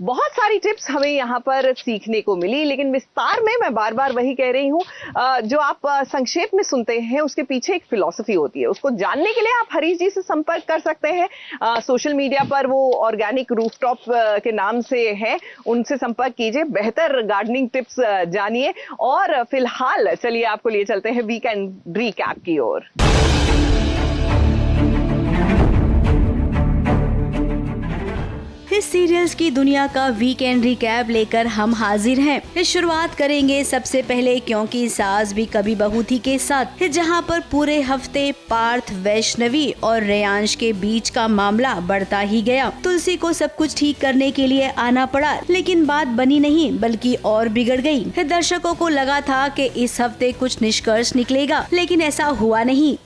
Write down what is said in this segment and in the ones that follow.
बहुत सारी टिप्स हमें यहाँ पर सीखने को मिली, लेकिन विस्तार में मैं बार बार वही कह रही हूँ, जो आप संक्षेप में सुनते हैं उसके पीछे एक फिलॉसफी होती है। उसको जानने के लिए आप हरीश जी से संपर्क कर सकते हैं। सोशल मीडिया पर वो ऑर्गेनिक रूफटॉप के नाम से है, उनसे संपर्क कीजिए, बेहतर गार्डनिंग टिप्स जानिए। और फिलहाल चलिए आपको लिए चलते हैं वीकेंड रिकैप की ओर। इस सीरियल्स की दुनिया का वीकेंड रिकैप लेकर हम हाजिर हैं। इस शुरुआत करेंगे सबसे पहले क्योंकि सास भी कभी बहू थी के साथ, जहां पर पूरे हफ्ते पार्थ, वैष्णवी और रेयांश के बीच का मामला बढ़ता ही गया। तुलसी को सब कुछ ठीक करने के लिए आना पड़ा, लेकिन बात बनी नहीं बल्कि और बिगड़ गई। दर्शकों को लगा था कि इस हफ्ते कुछ निष्कर्ष निकलेगा, लेकिन ऐसा हुआ नहीं।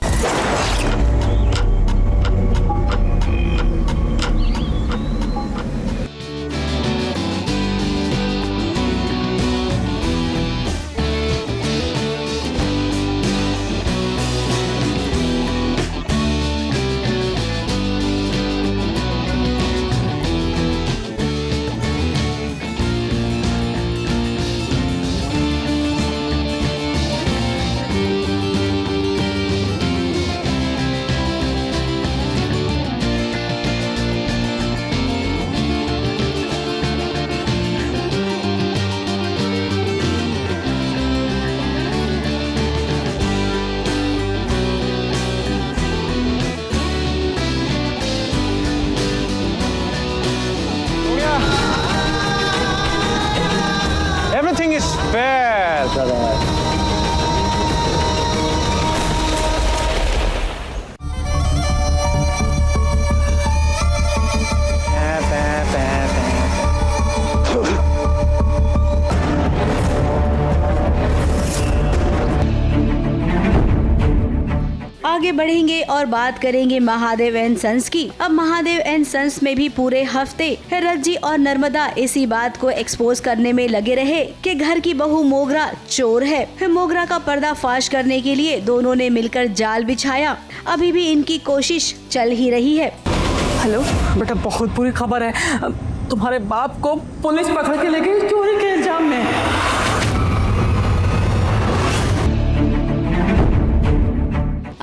Everything is fair, brother. आगे बढ़ेंगे और बात करेंगे महादेव एंड सन्स की। अब महादेव एंड सन्स में भी पूरे हफ्ते रज्जी और नर्मदा इसी बात को एक्सपोज करने में लगे रहे कि घर की बहू मोगरा चोर है। मोगरा का पर्दाफाश करने के लिए दोनों ने मिलकर जाल बिछाया। अभी भी इनकी कोशिश चल ही रही है। हेलो बेटा, बहुत बुरी खबर है। तुम्हारे बाप को पुलिस पकड़ के ले गई चोरी के इल्जाम में।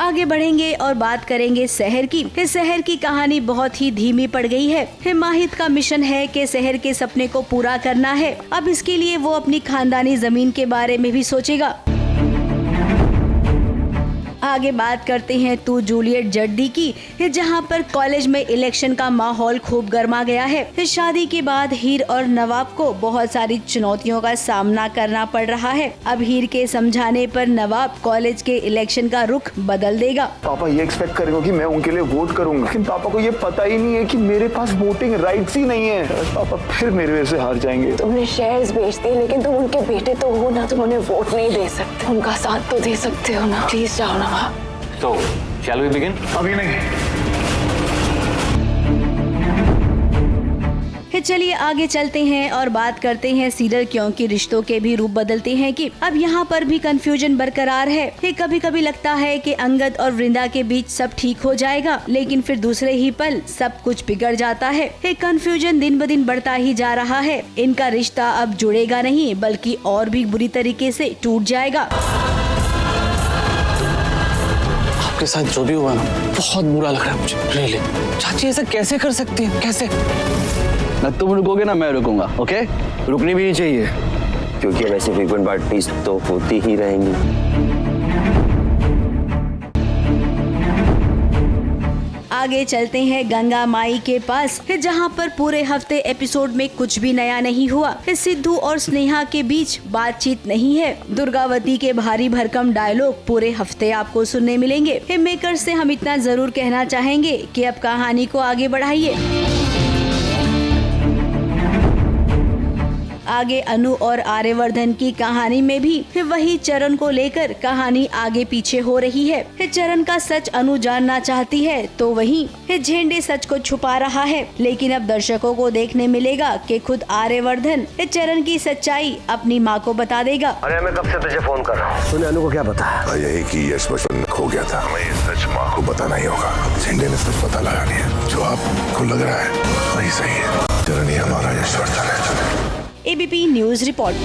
आगे बढ़ेंगे और बात करेंगे शहर की। इस शहर की कहानी बहुत ही धीमी पड़ गई है। माहिद का मिशन है कि शहर के सपने को पूरा करना है। अब इसके लिए वो अपनी खानदानी जमीन के बारे में भी सोचेगा। आगे बात करते हैं तू जूलियट जड्डी की, जहां पर कॉलेज में इलेक्शन का माहौल खूब गर्मा गया है। शादी के बाद हीर और नवाब को बहुत सारी चुनौतियों का सामना करना पड़ रहा है। अब हीर के समझाने पर नवाब कॉलेज के इलेक्शन का रुख बदल देगा। पापा ये एक्सपेक्ट करेंगे कि मैं उनके लिए वोट करूंगा, लेकिन पापा को ये पता ही नहीं है कि मेरे पास वोटिंग राइट्स ही नहीं है। पापा फिर मेरे वजह से हार जाएंगे। तुमने शेयर्स बेच दिए, लेकिन तुम उनके बेटे तो हो ना, तुम उन्हें वोट नहीं दे सकते, उनका साथ तो दे सकते हो ना। प्लीज जाओ ना। So, shall we begin? अभी नहीं। चलिए आगे चलते हैं और बात करते हैं सीरियल क्योंकि रिश्तों के भी रूप बदलते हैं कि अब यहाँ पर भी कंफ्यूजन बरकरार है। कभी कभी लगता है कि अंगद और वृंदा के बीच सब ठीक हो जाएगा, लेकिन फिर दूसरे ही पल सब कुछ बिगड़ जाता है। कंफ्यूजन दिन ब दिन बढ़ता ही जा रहा है। इनका रिश्ता अब जुड़ेगा नहीं बल्कि और भी बुरी तरीके से टूट जाएगा। आपके साथ जो भी हुआ ना, बहुत बुरा लग रहा है मुझे, रियली। चाची ऐसा कैसे कर सकती है, कैसे? ना तुम रुकोगे ना मैं रुकूंगा, ओके? रुकनी भी नहीं चाहिए, क्योंकि वैसे फ्रीक्वेंट पार्टीज तो होती ही रहेंगी। आगे चलते हैं गंगा माई के पास, जहां पर पूरे हफ्ते एपिसोड में कुछ भी नया नहीं हुआ। सिद्धू और स्नेहा के बीच बातचीत नहीं है। दुर्गावती के भारी भरकम डायलॉग पूरे हफ्ते आपको सुनने मिलेंगे। मेकर्स से हम इतना जरूर कहना चाहेंगे कि अब कहानी को आगे बढ़ाइए। आगे अनु और आर्यवर्धन की कहानी में भी वही चरण को लेकर कहानी आगे पीछे हो रही है। चरण का सच अनु जानना चाहती है तो वहीं झेंडे सच को छुपा रहा है, लेकिन अब दर्शकों को देखने मिलेगा कि खुद आर्यवर्धन चरण की सच्चाई अपनी माँ को बता देगा। अरे मैं कब से तुझे फोन कर रहा हूँ। तूने अनु को क्या बताया? यही कि यश बचपन खो गया था, हमें ये सच माँ को बताना ही होगा। झेंडे ने सच पता लगा लिया, जो आपको लग रहा है वही सही है। चरण ही हमारा यशवर्धन है। ABP news report.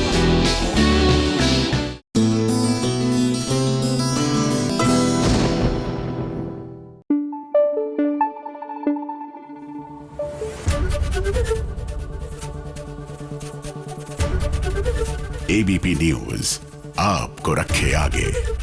ABP news आपको रखे आगे।